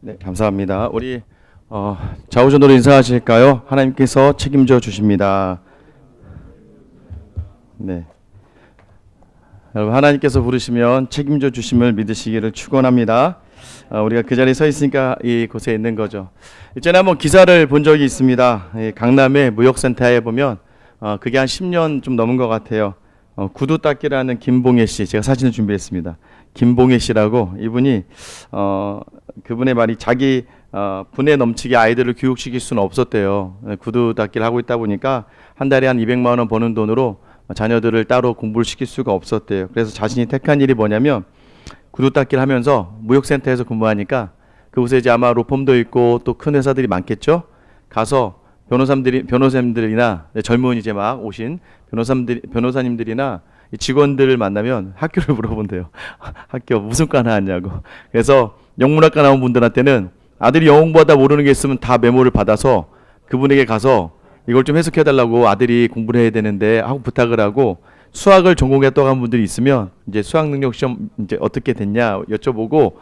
네, 감사합니다. 우리 좌우전으로 인사하실까요? 하나님께서 책임져 주십니다. 네, 여러분 하나님께서 부르시면 책임져 주심을 믿으시기를 축원합니다. 우리가 그 자리에 서 있으니까 이곳에 있는 거죠. 일전에 한번 기사를 본 적이 있습니다. 강남의 무역센터에 보면 그게 한 10년 좀 넘은 것 같아요. 구두 닦기라는 김봉혜 씨, 제가 사진을 준비했습니다. 김봉혜 씨라고, 이분이 그분의 말이 자기 분에 넘치게 아이들을 교육시킬 수는 없었대요. 구두 닦기를 하고 있다 보니까 한 달에 한 200만 원 버는 돈으로 자녀들을 따로 공부를 시킬 수가 없었대요. 그래서 자신이 택한 일이 뭐냐면 구두 닦기를 하면서 무역센터에서 근무하니까 그곳에 이제 아마 로펌도 있고 또 큰 회사들이 많겠죠. 가서 변호사님들이나 젊은 이제 막 오신 변호사님들이나 직원들을 만나면 학교를 물어본대요. 학교 무슨 과 나왔냐고. 그래서 영문학과 나온 분들한테는 아들이 영어 공부하다 모르는 게 있으면 다 메모를 받아서 그분에게 가서 이걸 좀 해석해달라고, 아들이 공부를 해야 되는데 하고 부탁을 하고, 수학을 전공했다고 한 분들이 있으면 이제 수학 능력 시험 이제 어떻게 됐냐 여쭤보고,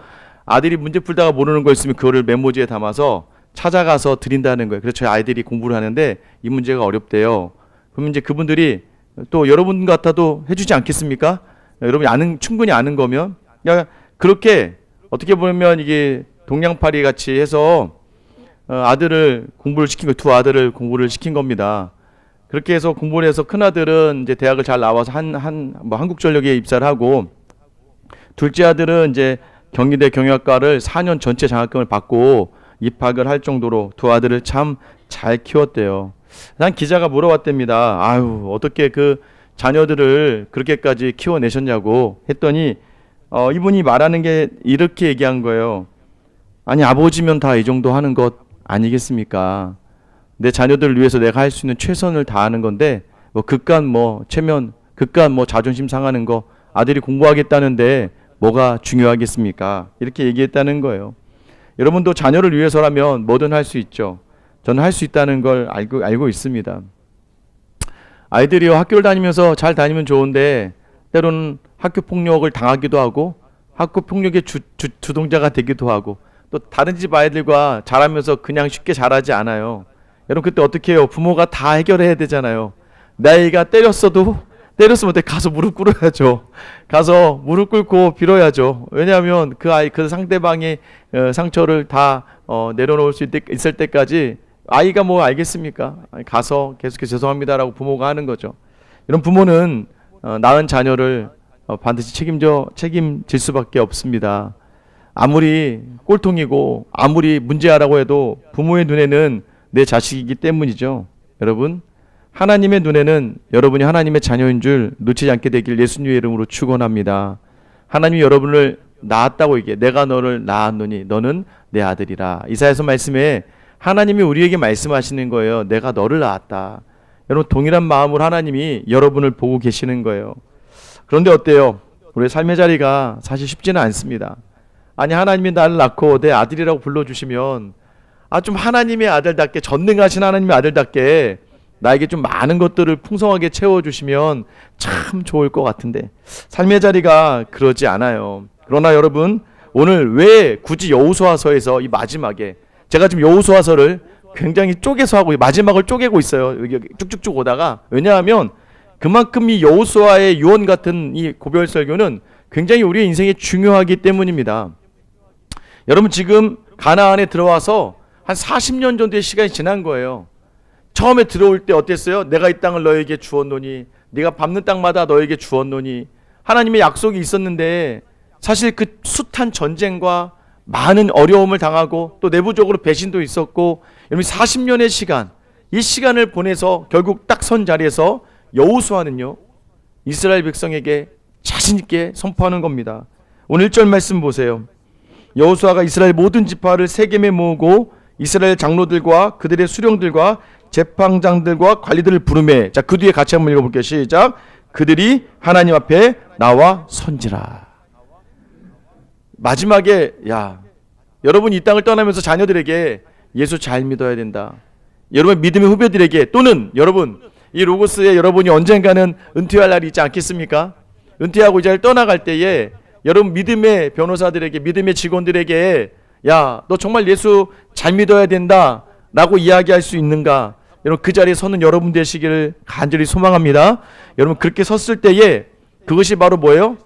아들이 문제 풀다가 모르는 거 있으면 그거를 메모지에 담아서 찾아가서 드린다는 거예요. 그래서 저희 아이들이 공부를 하는데 이 문제가 어렵대요. 그러면 이제 그분들이 또 여러분 같아도 해주지 않겠습니까? 여러분이 충분히 아는 거면. 그러니까 그렇게 어떻게 보면 이게 동양파리 같이 해서 아들을 공부를 시킨 거, 두 아들을 공부를 시킨 겁니다. 그렇게 해서 공부를 해서 큰 아들은 이제 대학을 잘 나와서 한국전력에 입사를 하고, 둘째 아들은 이제 경희대 경영학과를 4년 전체 장학금을 받고 입학을 할 정도로 두 아들을 참 잘 키웠대요. 난 기자가 물어봤답니다. 아유, 어떻게 그 자녀들을 그렇게까지 키워내셨냐고 했더니 이분이 말하는 게 이렇게 얘기한 거예요. 아니, 아버지면 다 이 정도 하는 것 아니겠습니까? 내 자녀들을 위해서 내가 할 수 있는 최선을 다하는 건데, 극간 자존심 상하는 거, 아들이 공부하겠다는데 뭐가 중요하겠습니까? 이렇게 얘기했다는 거예요. 여러분도 자녀를 위해서라면 뭐든 할 수 있죠. 저는 할 수 있다는 걸 알고 있습니다. 아이들이요, 학교를 다니면서 잘 다니면 좋은데 때로는 학교 폭력을 당하기도 하고 학교 폭력의 주동자가 되기도 하고, 또 다른 집 아이들과 자라면서 그냥 쉽게 자라지 않아요. 여러분 그때 어떻게 해요? 부모가 다 해결해야 되잖아요. 내 아이가 때렸으면 어때? 가서 무릎 꿇어야죠. 가서 무릎 꿇고 빌어야죠. 왜냐하면 그 상대방의 상처를 다 내려놓을 수 있을 때까지 아이가 뭐 알겠습니까? 가서 계속해서 죄송합니다라고 부모가 하는 거죠. 이런 부모는 낳은 자녀를 반드시 책임질 수밖에 없습니다. 아무리 꼴통이고 아무리 문제아라고 해도 부모의 눈에는 내 자식이기 때문이죠. 여러분, 하나님의 눈에는 여러분이 하나님의 자녀인 줄 놓치지 않게 되길 예수님의 이름으로 축원합니다. 하나님이 여러분을 낳았다고 얘기해. 내가 너를 낳았노니 너는 내 아들이라. 이사야서 말씀에 하나님이 우리에게 말씀하시는 거예요. 내가 너를 낳았다. 여러분, 동일한 마음으로 하나님이 여러분을 보고 계시는 거예요. 그런데 어때요? 우리의 삶의 자리가 사실 쉽지는 않습니다. 아니, 하나님이 나를 낳고 내 아들이라고 불러주시면 좀 하나님의 아들답게, 전능하신 하나님의 아들답게 나에게 좀 많은 것들을 풍성하게 채워주시면 참 좋을 것 같은데 삶의 자리가 그러지 않아요. 그러나 여러분, 오늘 왜 굳이 여호수아서에서 이 마지막에, 제가 지금 여호수아서를 굉장히 쪼개서 하고 마지막을 쪼개고 있어요. 여기 쭉쭉쭉 오다가. 왜냐하면 그만큼 이 여호수아의 유언 같은 이 고별 설교는 굉장히 우리의 인생에 중요하기 때문입니다. 여러분, 지금 가나안에 들어와서 한 40년 정도의 시간이 지난 거예요. 처음에 들어올 때 어땠어요? 내가 이 땅을 너에게 주었노니, 네가 밟는 땅마다 너에게 주었노니, 하나님의 약속이 있었는데 사실 그 숱한 전쟁과 많은 어려움을 당하고 또 내부적으로 배신도 있었고, 여러분 40년의 시간, 이 시간을 보내서 결국 딱 선 자리에서 여호수아는요, 이스라엘 백성에게 자신 있게 선포하는 겁니다. 오늘 1절 말씀 보세요. 여호수아가 이스라엘 모든 지파를 세겜에 모으고 이스라엘 장로들과 그들의 수령들과 재판장들과 관리들을 부르매. 자, 그 뒤에 같이 한번 읽어볼게요. 시작. 그들이 하나님 앞에 나와 선지라. 마지막에, 여러분 이 땅을 떠나면서 자녀들에게 예수 잘 믿어야 된다. 여러분 믿음의 후배들에게, 또는 여러분 이 로고스에 여러분이 언젠가는 은퇴할 날이 있지 않겠습니까? 은퇴하고 이제 떠나갈 때에 여러분 믿음의 변호사들에게, 믿음의 직원들에게 야, 너 정말 예수 잘 믿어야 된다 라고 이야기할 수 있는가? 여러분, 그 자리에 서는 여러분 되시기를 간절히 소망합니다. 여러분, 그렇게 섰을 때에 그것이 바로 뭐예요?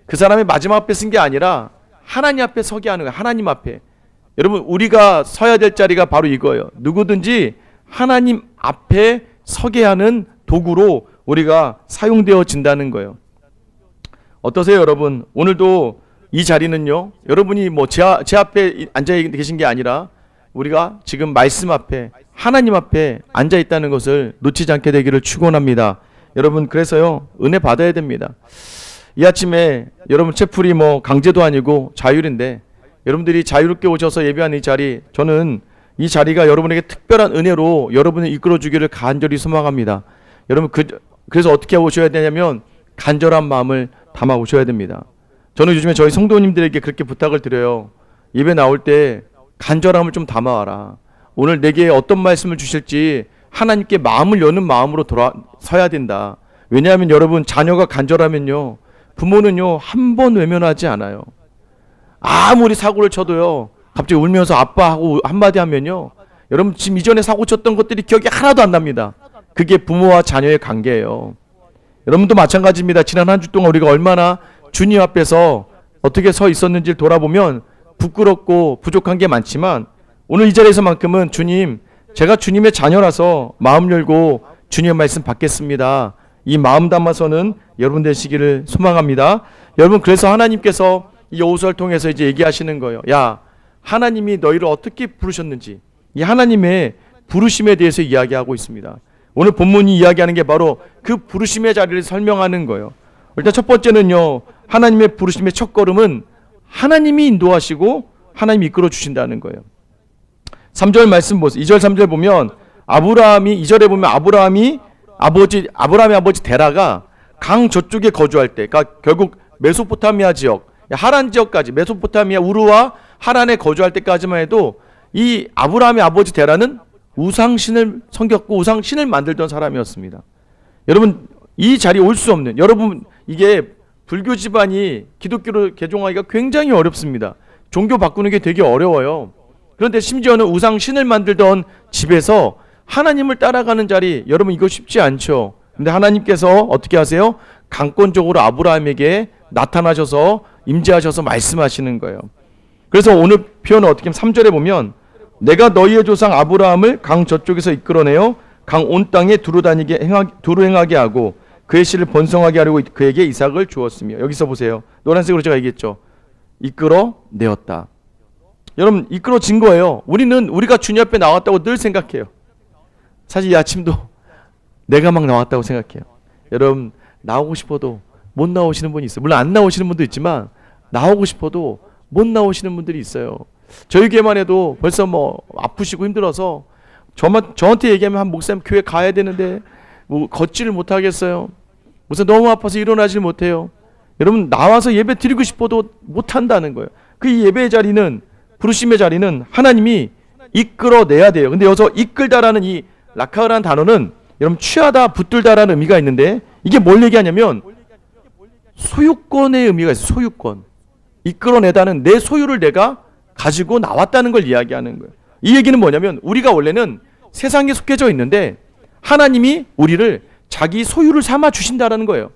그 사람의 마지막 앞에 쓴 게 아니라 하나님 앞에 서게 하는 거예요. 하나님 앞에. 여러분, 우리가 서야 될 자리가 바로 이거예요. 누구든지 하나님 앞에 서게 하는 도구로 우리가 사용되어진다는 거예요. 어떠세요, 여러분? 오늘도 이 자리는요, 여러분이 뭐 제 앞에 앉아 계신 게 아니라 우리가 지금 말씀 앞에, 하나님 앞에 앉아 있다는 것을 놓치지 않게 되기를 축원합니다. 여러분, 그래서요, 은혜 받아야 됩니다. 이 아침에 여러분, 채플이 뭐 강제도 아니고 자율인데, 여러분들이 자유롭게 오셔서 예배하는 이 자리, 저는 이 자리가 여러분에게 특별한 은혜로 여러분을 이끌어 주기를 간절히 소망합니다. 여러분, 그래서 어떻게 오셔야 되냐면 간절한 마음을 담아 오셔야 됩니다. 저는 요즘에 저희 성도님들에게 그렇게 부탁을 드려요. 예배 나올 때 간절함을 좀 담아와라. 오늘 내게 어떤 말씀을 주실지 하나님께 마음을 여는 마음으로 서야 된다. 왜냐하면 여러분, 자녀가 간절하면요, 부모는요 한 번 외면하지 않아요. 아무리 사고를 쳐도요, 갑자기 울면서 아빠하고 한마디 하면요, 여러분 지금 이전에 사고 쳤던 것들이 기억이 하나도 안 납니다. 그게 부모와 자녀의 관계예요. 여러분도 마찬가지입니다. 지난 한 주 동안 우리가 얼마나 주님 앞에서 어떻게 서 있었는지를 돌아보면 부끄럽고 부족한 게 많지만, 오늘 이 자리에서만큼은 주님, 제가 주님의 자녀라서 마음 열고 주님의 말씀 받겠습니다. 이 마음 담아서는 여러분 되시기를 소망합니다. 여러분, 그래서 하나님께서 이 여호수아를 통해서 이제 얘기하시는 거예요. 야, 하나님이 너희를 어떻게 부르셨는지, 이 하나님의 부르심에 대해서 이야기하고 있습니다. 오늘 본문이 이야기하는 게 바로 그 부르심의 자리를 설명하는 거예요. 일단 첫 번째는요, 하나님의 부르심의 첫 걸음은 하나님이 인도하시고 하나님이 이끌어 주신다는 거예요. 3절 말씀 보세요. 2절 3절 보면 아브라함이, 2절에 보면 아브라함의 아버지 데라가 강 저쪽에 거주할 때, 그러니까 결국 메소포타미아 지역, 하란 지역까지, 메소포타미아 우르와 하란에 거주할 때까지만 해도 이 아브라함의 아버지 데라는 우상신을 섬겼고 우상신을 만들던 사람이었습니다. 여러분, 이 자리에 올 수 없는, 여러분, 이게 불교 집안이 기독교로 개종하기가 굉장히 어렵습니다. 종교 바꾸는 게 되게 어려워요. 그런데 심지어는 우상신을 만들던 집에서 하나님을 따라가는 자리, 여러분 이거 쉽지 않죠. 근데 하나님께서 어떻게 하세요? 강권적으로 아브라함에게 나타나셔서 임재하셔서 말씀하시는 거예요. 그래서 오늘 표현은 어떻게 하면 3절에 보면 내가 너희의 조상 아브라함을 강 저쪽에서 이끌어내어 강 온 땅에 두루 행하게 하고 그의 씨를 번성하게 하려고 그에게 이삭을 주었으며, 여기서 보세요. 노란색으로 제가 얘기했죠. 이끌어내었다. 여러분, 이끌어진 거예요. 우리가 주님 앞에 나왔다고 늘 생각해요. 사실 이 아침도 내가 막 나왔다고 생각해요. 여러분, 나오고 싶어도 못 나오시는 분이 있어요. 물론 안 나오시는 분도 있지만 나오고 싶어도 못 나오시는 분들이 있어요. 저희 교회만 해도 벌써 뭐 아프시고 힘들어서 저한테 얘기하면 한 목사님 교회 가야 되는데 뭐 걷지를 못하겠어요. 무슨 너무 아파서 일어나질 못해요. 여러분, 나와서 예배 드리고 싶어도 못한다는 거예요. 그 예배의 자리는, 부르심의 자리는 하나님이 이끌어내야 돼요. 근데 여기서 이끌다라는 이 라카라는 단어는 여러분 취하다, 붙들다라는 의미가 있는데, 이게 뭘 얘기하냐면 소유권의 의미가 있어요. 소유권. 이끌어내다는 내 소유를 내가 가지고 나왔다는 걸 이야기하는 거예요. 이 얘기는 뭐냐면 우리가 원래는 세상에 속해져 있는데 하나님이 우리를 자기 소유를 삼아 주신다라는 거예요.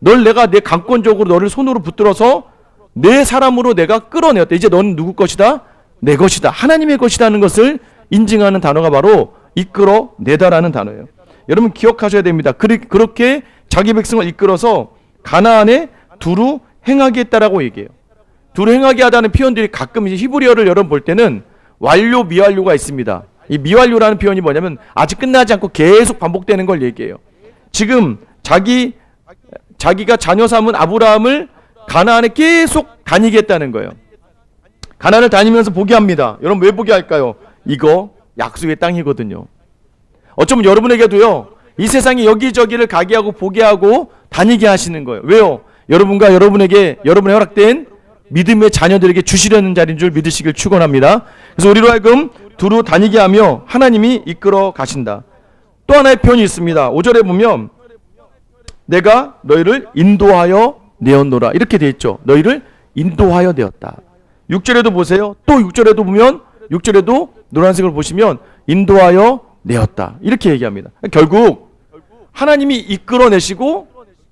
내가 내 강권적으로 너를 손으로 붙들어서 내 사람으로 내가 끌어내었다. 이제 너는 누구 것이다? 내 것이다. 하나님의 것이라는 것을 인증하는 단어가 바로 이끌어내다라는 단어예요. 여러분 기억하셔야 됩니다. 그렇게 자기 백성을 이끌어서 가나안에 두루 행하게 했다라고 얘기해요. 두루 행하게 하다는 표현들이 가끔 이제 히브리어를 여러분 볼 때는 완료, 미완료가 있습니다. 이 미완료라는 표현이 뭐냐면 아직 끝나지 않고 계속 반복되는 걸 얘기해요. 지금 자기가 자녀 삼은 아브라함을 가나안에 계속 다니게 했다는 거예요. 가나안을 다니면서 보게 합니다. 여러분 왜 보게 할까요? 이거 약속의 땅이거든요. 어쩌면 여러분에게도요, 이 세상에 여기저기를 가게 하고 보게 하고 다니게 하시는 거예요. 왜요? 여러분과 여러분에게, 여러분의 허락된 믿음의 자녀들에게 주시려는 자리인 줄 믿으시길 축원합니다. 그래서 우리로 하여금 두루 다니게 하며 하나님이 이끌어 가신다. 또 하나의 표현이 있습니다. 5절에 보면 내가 너희를 인도하여 내었노라 이렇게 돼 있죠. 너희를 인도하여 내었다. 6절에도 보세요. 또 6절에도 보면 6절에도 노란색을 보시면 인도하여 내었다. 이렇게 얘기합니다. 결국 하나님이 이끌어내시고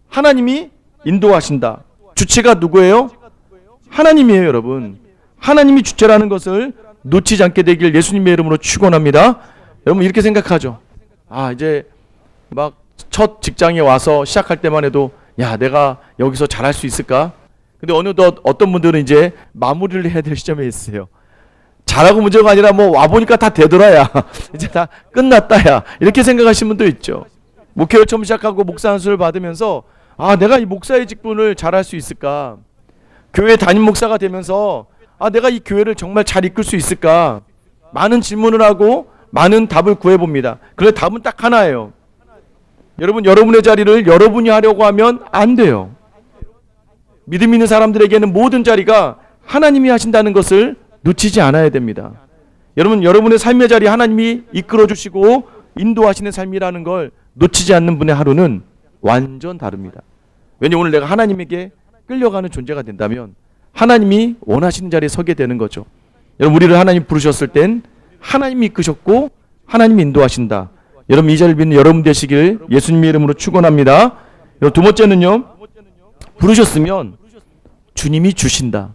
하나님이 인도하신다. 주체가 누구예요? 하나님이에요, 여러분. 하나님이 주체라는 것을 놓치지 않게 되길 예수님의 이름으로 축원합니다. 여러분 이렇게 생각하죠. 아, 이제 막 첫 직장에 와서 시작할 때만 해도 야, 내가 여기서 잘할 수 있을까? 근데 어느덧 어떤 분들은 이제 마무리를 해야 될 시점에 있어요. 잘하고 문제가 아니라 뭐 와보니까 다 되더라야. 이제 다 끝났다 야. 이렇게 생각하시는 분도 있죠. 목회를 처음 시작하고 목사 안수를 받으면서 아, 내가 이 목사의 직분을 잘할 수 있을까? 교회 담임 목사가 되면서 아, 내가 이 교회를 정말 잘 이끌 수 있을까? 많은 질문을 하고 많은 답을 구해봅니다. 그런데 답은 딱 하나예요. 여러분, 여러분의 자리를 여러분이 하려고 하면 안 돼요. 믿음 있는 사람들에게는 모든 자리가 하나님이 하신다는 것을 놓치지 않아야 됩니다. 여러분, 여러분의 삶의 자리 하나님이 이끌어 주시고 인도하시는 삶이라는 걸 놓치지 않는 분의 하루는 완전 다릅니다. 왜냐, 오늘 내가 하나님에게 끌려가는 존재가 된다면 하나님이 원하시는 자리에 서게 되는 거죠. 여러분, 우리를 하나님 부르셨을 땐 하나님이 이끄셨고 하나님이 인도하신다. 여러분, 이 자리를 믿는 여러분 되시길 예수님의 이름으로 축원합니다. 여러분, 두 번째는요, 부르셨으면 주님이 주신다.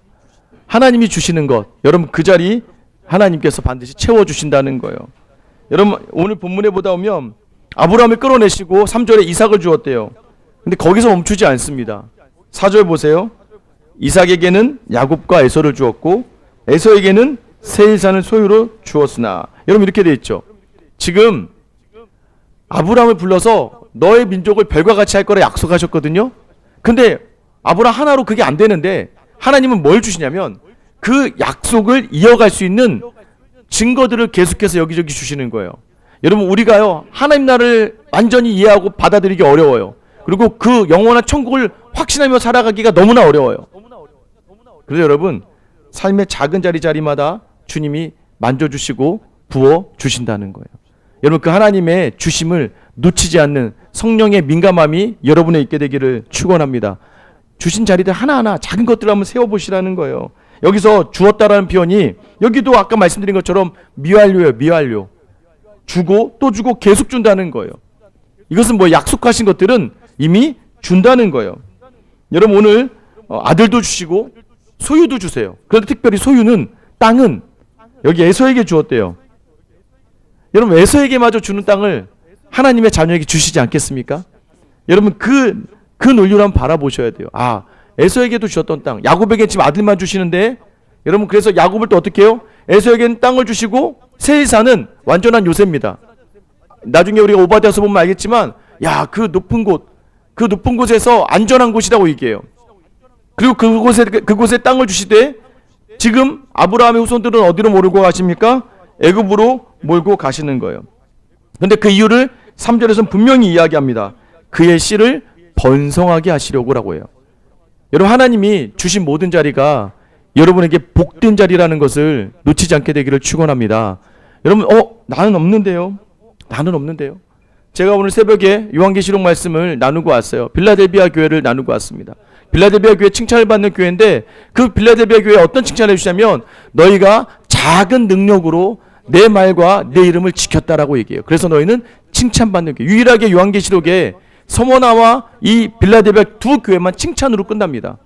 하나님이 주시는 것, 여러분 그 자리 하나님께서 반드시 채워주신다는 거예요. 여러분, 오늘 본문에 보다 보면 아브라함을 끌어내시고 3절에 이삭을 주었대요. 근데 거기서 멈추지 않습니다. 4절 보세요. 이삭에게는 야곱과 에서를 주었고 에서에게는 세일산을 소유로 주었으나, 여러분 이렇게 돼 있죠. 지금 아브라함을 불러서 너의 민족을 별과 같이 할 거라 약속하셨거든요. 근데 아브라함 하나로 그게 안 되는데 하나님은 뭘 주시냐면 그 약속을 이어갈 수 있는 증거들을 계속해서 여기저기 주시는 거예요. 여러분, 우리가요 하나님 나라를 완전히 이해하고 받아들이기 어려워요. 그리고 그 영원한 천국을 확신하며 살아가기가 너무나 어려워요. 그래서 여러분, 삶의 작은 자리마다 주님이 만져주시고 부어주신다는 거예요. 여러분, 그 하나님의 주심을 놓치지 않는 성령의 민감함이 여러분에 있게 되기를 축원합니다. 주신 자리들 하나하나 작은 것들을 한번 세워보시라는 거예요. 여기서 주었다라는 표현이 여기도 아까 말씀드린 것처럼 미완료예요. 미완료. 주고 또 주고 계속 준다는 거예요. 이것은 뭐 약속하신 것들은 이미 준다는 거예요. 여러분, 오늘 아들도 주시고 소유도 주세요. 그런데 특별히 소유는, 땅은 여기 에서에게 주었대요. 여러분, 에서에게마저 주는 땅을 하나님의 자녀에게 주시지 않겠습니까? 여러분, 그 논리를 한번 바라보셔야 돼요. 아, 에서에게도 주셨던 땅, 야곱에게 지금 아들만 주시는데, 여러분, 그래서 야곱을 또 어떻게 해요? 에서에게는 땅을 주시고 세일산은 완전한 요새입니다. 나중에 우리가 오바댜서 보면 알겠지만, 야, 그 높은 곳에서 안전한 곳이라고 얘기해요. 그리고 그곳에 땅을 주시되 지금 아브라함의 후손들은 어디로 몰고 가십니까? 애굽으로 몰고 가시는 거예요. 근데 그 이유를 3절에서는 분명히 이야기합니다. 그의 씨를 번성하게 하시려고라고 해요. 여러분, 하나님이 주신 모든 자리가 여러분에게 복된 자리라는 것을 놓치지 않게 되기를 축원합니다. 여러분, 나는 없는데요. 제가 오늘 새벽에 요한계시록 말씀을 나누고 왔어요. 빌라델비아 교회를 나누고 왔습니다. 빌라델비아 교회 칭찬을 받는 교회인데, 그 빌라델비아 교회에 어떤 칭찬을 해주시냐면 너희가 작은 능력으로 내 말과 내 이름을 지켰다라고 얘기해요. 그래서 너희는 칭찬받는 교회. 유일하게 요한계시록에 서머나와 이 빌라델비아 두 교회만 칭찬으로 끝납니다.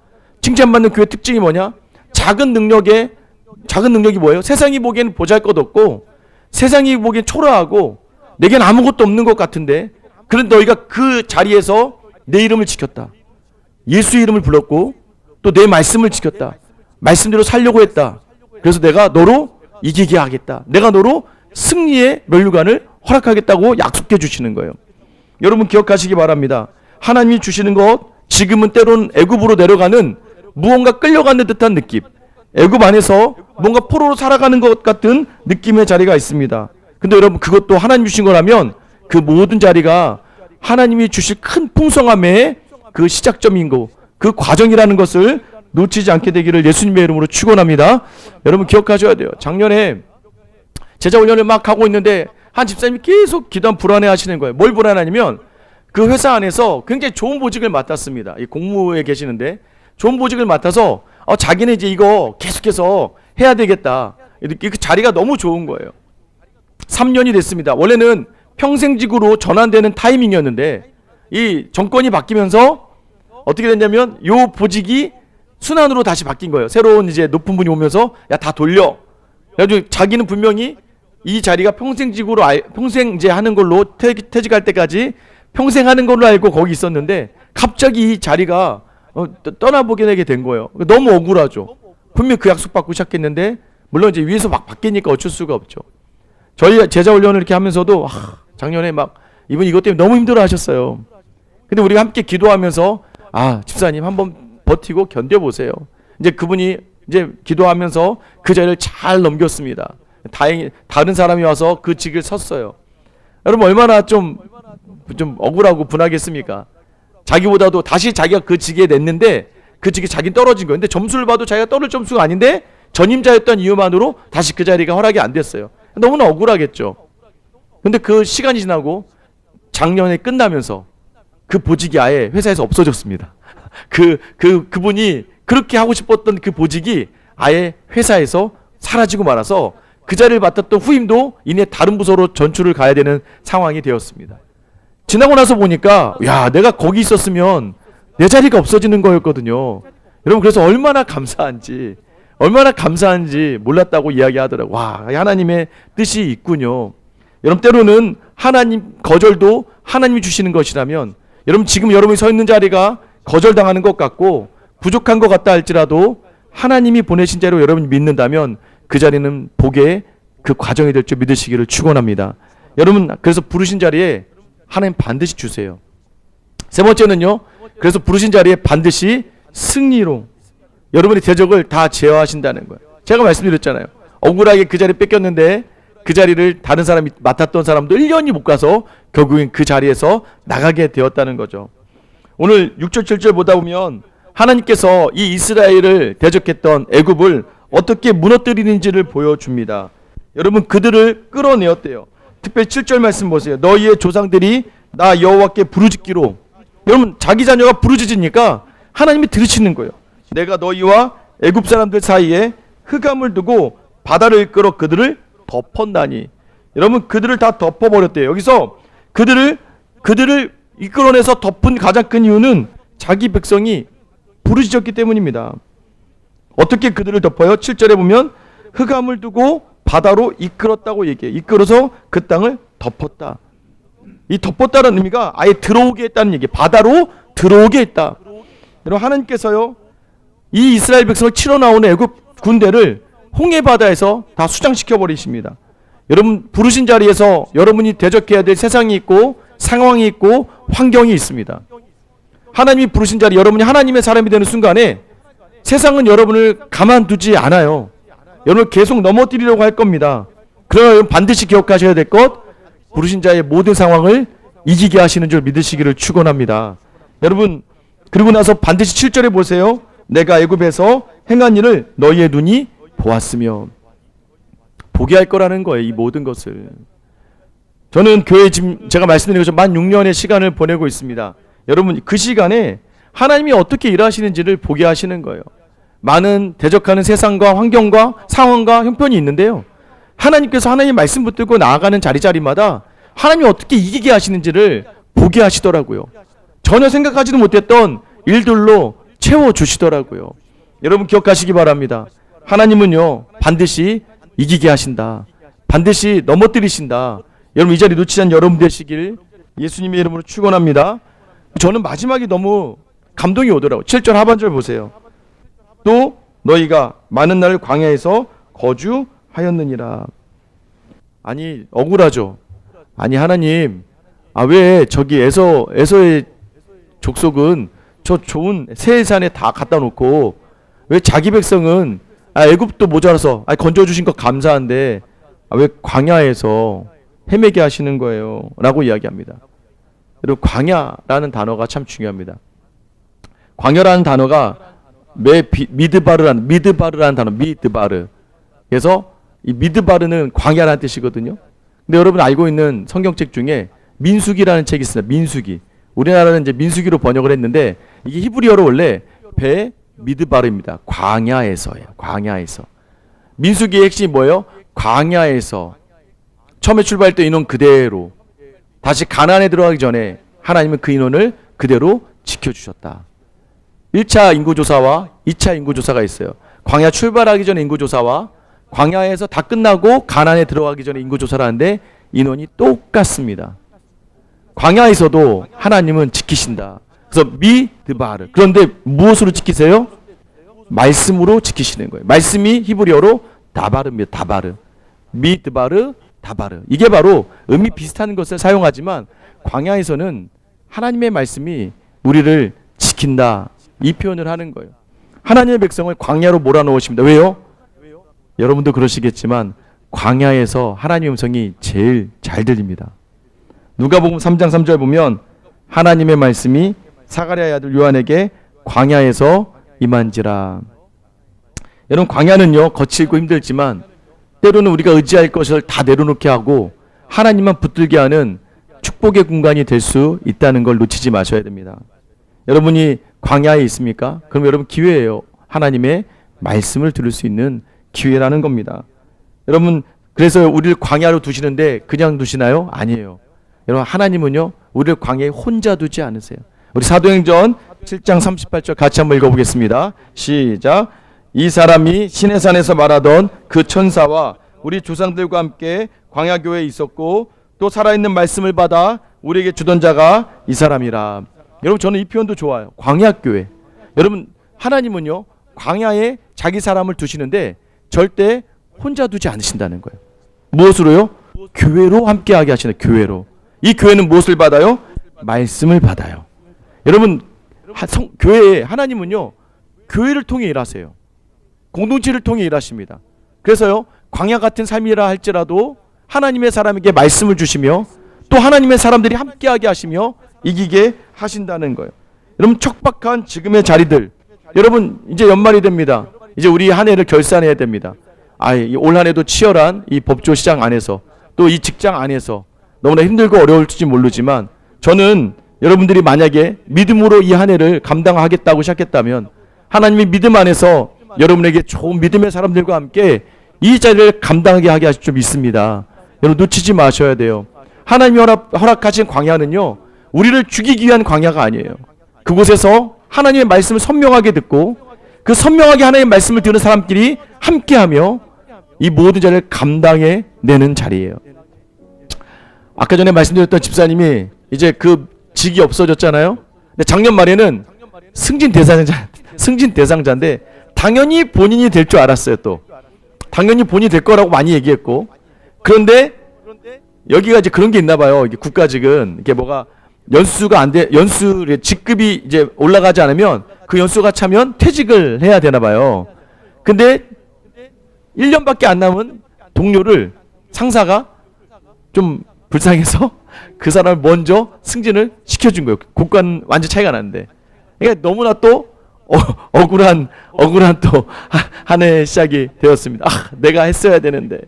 칭찬받는 교회 특징이 뭐냐? 작은 능력이 뭐예요? 세상이 보기에는 보잘것없고 세상이 보기엔 초라하고 내겐 아무것도 없는 것 같은데, 그런데 너희가 그 자리에서 내 이름을 지켰다. 예수의 이름을 불렀고 또 내 말씀을 지켰다. 말씀대로 살려고 했다. 그래서 내가 너로 이기게 하겠다. 내가 너로 승리의 면류관을 허락하겠다고 약속해 주시는 거예요. 여러분, 기억하시기 바랍니다. 하나님이 주시는 것, 지금은 때론 애굽으로 내려가는 무언가 끌려가는 듯한 느낌, 애굽 안에서 뭔가 포로로 살아가는 것 같은 느낌의 자리가 있습니다. 근데 여러분, 그것도 하나님 주신 거라면 그 모든 자리가 하나님이 주실 큰 풍성함의 그 시작점인 거, 그 과정이라는 것을 놓치지 않게 되기를 예수님의 이름으로 축원합니다. 여러분, 기억하셔야 돼요. 작년에 제자 훈련을 막 하고 있는데 한 집사님이 계속 기도하면 불안해 하시는 거예요. 뭘 불안하냐면 그 회사 안에서 굉장히 좋은 보직을 맡았습니다. 이 공무에 계시는데 좋은 보직을 맡아서 자기는 이제 이거 계속해서 해야 되겠다. 이렇게 그 자리가 너무 좋은 거예요. 3년이 됐습니다. 원래는 평생직으로 전환되는 타이밍이었는데 이 정권이 바뀌면서 어떻게 됐냐면 요 보직이 순환으로 다시 바뀐 거예요. 새로운 이제 높은 분이 오면서 야, 다 돌려. 그래가지고 자기는 분명히 이 자리가 평생직으로 평생 이제 하는 걸로 퇴직할 때까지 평생 하는 걸로 알고 거기 있었는데 갑자기 이 자리가 떠나보게 되게 된 거예요. 너무 억울하죠. 분명 그 약속 받고 시작했는데 물론 이제 위에서 막 바뀌니까 어쩔 수가 없죠. 저희 제자 훈련을 이렇게 하면서도 작년에 막 이분 이것 때문에 너무 힘들어 하셨어요. 근데 우리가 함께 기도하면서 집사님 한번 버티고 견뎌보세요. 이제 그분이 이제 기도하면서 그 자리를 잘 넘겼습니다. 다행히 다른 사람이 와서 그 직을 섰어요. 여러분 얼마나 좀 억울하고 분하겠습니까? 자기보다도 다시 자기가 그 직에 냈는데 그 직이 자기는 떨어진 거예요. 근데 점수를 봐도 자기가 떨어질 점수가 아닌데 전임자였던 이유만으로 다시 그 자리가 허락이 안 됐어요. 너무나 억울하겠죠. 근데 그 시간이 지나고 작년에 끝나면서 그 보직이 아예 회사에서 없어졌습니다. 그분이 그렇게 하고 싶었던 그 보직이 아예 회사에서 사라지고 말아서 그 자리를 맡았던 후임도 이내 다른 부서로 전출을 가야 되는 상황이 되었습니다. 지나고 나서 보니까 야, 내가 거기 있었으면 내 자리가 없어지는 거였거든요. 여러분 그래서 얼마나 감사한지 몰랐다고 이야기하더라고요. 와, 하나님의 뜻이 있군요. 여러분 때로는 하나님 거절도 하나님이 주시는 것이라면 여러분 지금 여러분이 서 있는 자리가 거절당하는 것 같고 부족한 것 같다 할지라도 하나님이 보내신 자로 여러분이 믿는다면 그 자리는 복의 그 과정이 될 줄 믿으시기를 축원합니다. 여러분 그래서 부르신 자리에 하나님 반드시 주세요. 세 번째는요. 그래서 부르신 자리에 반드시 승리로 여러분의 대적을 다 제어하신다는 거예요. 제가 말씀드렸잖아요. 억울하게 그 자리 뺏겼는데 그 자리를 다른 사람이 맡았던 사람도 1년이 못 가서 결국엔 그 자리에서 나가게 되었다는 거죠. 오늘 6절 7절 보다 보면 하나님께서 이 이스라엘을 대적했던 애굽을 어떻게 무너뜨리는지를 보여줍니다. 여러분 그들을 끌어내었대요. 특별히 7절 말씀 보세요. 너희의 조상들이 나 여호와께 부르짖기로. 여러분 자기 자녀가 부르짖으니까 하나님이 들으시는 거예요. 내가 너희와 애굽 사람들 사이에 흑암을 두고 바다를 이끌어 그들을 덮었나니. 여러분 그들을 다 덮어버렸대요. 여기서 그들을 이끌어내서 덮은 가장 큰 이유는 자기 백성이 부르짖었기 때문입니다. 어떻게 그들을 덮어요? 7절에 보면 흑암을 두고 바다로 이끌었다고 얘기해요. 이끌어서 그 땅을 덮었다. 이 덮었다는 의미가 아예 들어오게 했다는 얘기예요. 바다로 들어오게 했다. 여러분 하나님께서요 이 이스라엘 백성을 치러 나오는 애굽 군대를 홍해 바다에서 다 수장시켜 버리십니다. 여러분 부르신 자리에서 여러분이 대적해야 될 세상이 있고 상황이 있고 환경이 있습니다. 하나님이 부르신 자리 여러분이 하나님의 사람이 되는 순간에 세상은 여러분을 가만두지 않아요. 여러분을 계속 넘어뜨리려고 할 겁니다. 그러나 여러분 반드시 기억하셔야 될 것, 부르신 자의 모든 상황을 이기게 하시는 줄 믿으시기를 축원합니다. 여러분 그리고 나서 반드시 7절에 보세요. 내가 애굽에서 행한 일을 너희의 눈이 보았으며. 보게 할 거라는 거예요. 이 모든 것을. 저는 교회 지금 제가 말씀드린 것처럼 만 6년의 시간을 보내고 있습니다. 여러분 그 시간에 하나님이 어떻게 일하시는지를 보게 하시는 거예요. 많은 대적하는 세상과 환경과 상황과 형편이 있는데요. 하나님께서 하나님의 말씀 붙들고 나아가는 자리마다 하나님이 어떻게 이기게 하시는지를 보게 하시더라고요. 전혀 생각하지도 못했던 일들로 채워주시더라고요. 여러분 기억하시기 바랍니다. 하나님은요 반드시 이기게 하신다. 반드시 넘어뜨리신다. 여러분 이 자리 놓치지 않은 여러분 되시길 예수님의 이름으로 축원합니다. 저는 마지막이 너무 감동이 오더라고요. 7절 하반절 보세요. 또 너희가 많은 날 광야에서 거주하였느니라. 아니 억울하죠. 아니 하나님 왜 저기 에서의 족속은 저 좋은 세산에 다 갖다 놓고 왜 자기 백성은 애굽도 모자라서 건져주신 것 감사한데 왜 광야에서 헤매게 하시는 거예요 라고 이야기합니다. 여러분 광야라는 단어가 참 중요합니다. 광야라는 단어가 미드바르라는 단어, 미드바르. 그래서 이 미드바르는 광야라는 뜻이거든요. 근데 여러분 알고 있는 성경책 중에 민수기라는 책이 있습니다. 민수기. 우리나라는 이제 민수기로 번역을 했는데 이게 히브리어로 원래 미드바르입니다. 광야에서예요. 광야에서. 민수기의 핵심이 뭐예요? 광야에서. 처음에 출발할 때 인원 그대로. 다시 가나안에 들어가기 전에 하나님은 그 인원을 그대로 지켜주셨다. 1차 인구조사와 2차 인구조사가 있어요. 광야 출발하기 전에 인구조사와 광야에서 다 끝나고 가나안에 들어가기 전에 인구조사를 하는데 인원이 똑같습니다. 광야에서도 하나님은 지키신다. 그래서 미드바르. 그런데 무엇으로 지키세요? 말씀으로 지키시는 거예요. 말씀이 히브리어로 다바르입니다. 다바르. 미드바르, 다바르. 이게 바로 의미 비슷한 것을 사용하지만 광야에서는 하나님의 말씀이 우리를 지킨다. 이 표현을 하는 거예요. 하나님의 백성을 광야로 몰아넣으십니다. 왜요? 여러분도 그러시겠지만 광야에서 하나님의 음성이 제일 잘 들립니다. 누가복음 3장 3절 보면 하나님의 말씀이 사가랴의 아들 요한에게 광야에서 임한지라. 여러분, 광야는요 거칠고 힘들지만 때로는 우리가 의지할 것을 다 내려놓게 하고 하나님만 붙들게 하는 축복의 공간이 될 수 있다는 걸 놓치지 마셔야 됩니다. 여러분이 광야에 있습니까? 그럼 여러분 기회예요. 하나님의 말씀을 들을 수 있는 기회라는 겁니다. 여러분, 그래서 우리를 광야로 두시는데 그냥 두시나요? 아니에요. 여러분, 하나님은요 우리를 광야에 혼자 두지 않으세요. 우리 사도행전 7장 38절 같이 한번 읽어보겠습니다. 시작. 이 사람이 시내산에서 말하던 그 천사와 우리 조상들과 함께 광야교회에 있었고 또 살아있는 말씀을 받아 우리에게 주던 자가 이 사람이라. 여러분, 저는 이 표현도 좋아요. 광야교회. 여러분, 하나님은요 광야에 자기 사람을 두시는데 절대 혼자 두지 않으신다는 거예요. 무엇으로요? 교회로 함께하게 하시는 교회로. 이 교회는 무엇을 받아요? 말씀을 받아요. 여러분, 교회에 하나님은요 교회를 통해 일하세요. 공동체를 통해 일하십니다. 그래서요 광야 같은 삶이라 할지라도 하나님의 사람에게 말씀을 주시며 또 하나님의 사람들이 함께하게 하시며 이기게 하신다는 거예요. 여러분, 척박한 지금의 자리들, 여러분 이제 연말이 됩니다. 이제 우리 한 해를 결산해야 됩니다. 올 한 해도 치열한 이 법조 시장 안에서 또 이 직장 안에서 너무나 힘들고 어려울지 모르지만 저는 여러분들이 만약에 믿음으로 이 한 해를 감당하겠다고 시작했다면 하나님이 믿음 안에서 여러분에게 좋은 믿음의 사람들과 함께 이 자리를 감당하게 하게 하실 줄 믿습니다. 여러분, 놓치지 마셔야 돼요. 하나님이 허락하신 광야는요 우리를 죽이기 위한 광야가 아니에요. 그곳에서 하나님의 말씀을 선명하게 듣고 그 선명하게 하나님의 말씀을 듣는 사람끼리 함께하며 이 모든 자리를 감당해 내는 자리예요. 아까 전에 말씀드렸던 집사님이 이제 그 직이 없어졌잖아요. 근데 작년 말에는 승진 대상자인데 당연히 본인이 될 줄 알았어요. 또 당연히 본인이 될 거라고 많이 얘기했고, 그런데 여기가 이제 그런 게 있나 봐요. 이게 국가직은 이게 뭐가 연수가 안 돼, 직급이 이제 올라가지 않으면 그 연수가 차면 퇴직을 해야 되나 봐요. 근데 1년밖에 안 남은 동료를 상사가 좀 불쌍해서 그 사람을 먼저 승진을 시켜준 거예요. 곡간 완전 차이가 나는데. 그러니까 너무나 또 억울한 또 한 해 시작이 되었습니다. 내가 했어야 되는데.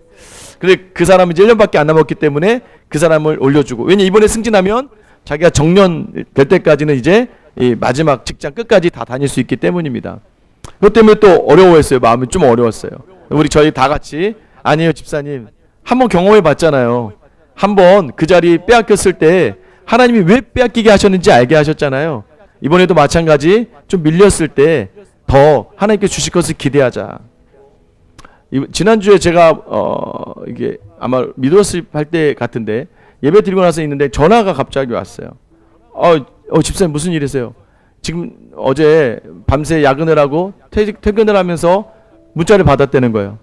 근데 그 사람은 이제 1년밖에 안 남았기 때문에 그 사람을 올려주고, 왜냐 이번에 승진하면 자기가 정년 될 때까지는 이제 이 마지막 직장 끝까지 다 다닐 수 있기 때문입니다. 그것 때문에 또 어려워했어요. 마음이 좀 어려웠어요. 우리 저희 다 같이, 아니에요 집사님, 한번 경험해 봤잖아요. 한번 그 자리 빼앗겼을 때 하나님이 왜 빼앗기게 하셨는지 알게 하셨잖아요. 이번에도 마찬가지 좀 밀렸을 때 더 하나님께 주실 것을 기대하자. 지난주에 제가 이게 아마 미드워십 할 때 같은데 예배 드리고 나서 있는데 전화가 갑자기 왔어요. 집사님 무슨 일이세요? 지금 어제 밤새 야근을 하고 퇴근을 하면서 문자를 받았다는 거예요.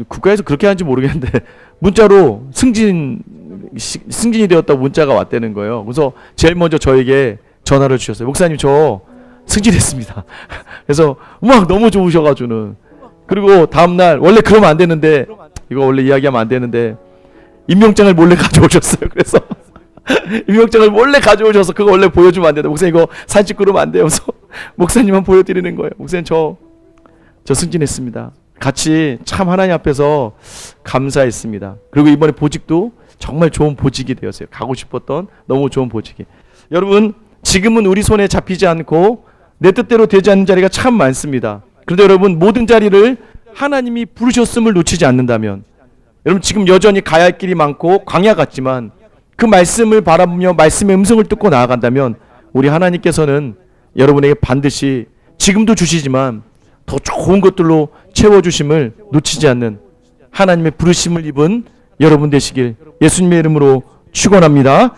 국가에서 그렇게 하는지 모르겠는데 문자로 승진이 되었다고 문자가 왔다는 거예요. 그래서 제일 먼저 저에게 전화를 주셨어요. 목사님, 저 승진했습니다. 그래서 막 너무 좋으셔가지고는, 그리고 다음날 원래 그러면 안 되는데, 이거 원래 이야기하면 안 되는데 임명장을 몰래 가져오셨어요. 그래서 임명장을 몰래 가져오셔서 그거 원래 보여주면 안 된다. 목사님 이거 사진 찍고 그러면 안 돼요. 그래서 목사님만 보여드리는 거예요. 목사님 저 승진했습니다. 같이 참 하나님 앞에서 감사했습니다. 그리고 이번에 보직도 정말 좋은 보직이 되었어요. 가고 싶었던 너무 좋은 보직이. 여러분, 지금은 우리 손에 잡히지 않고 내 뜻대로 되지 않는 자리가 참 많습니다. 그런데 여러분, 모든 자리를 하나님이 부르셨음을 놓치지 않는다면, 여러분 지금 여전히 가야 할 길이 많고 광야 같지만 그 말씀을 바라보며 말씀의 음성을 듣고 나아간다면 우리 하나님께서는 여러분에게 반드시 지금도 주시지만 더 좋은 것들로 채워주심을 놓치지 않는 하나님의 부르심을 입은 여러분 되시길 예수님의 이름으로 축원합니다.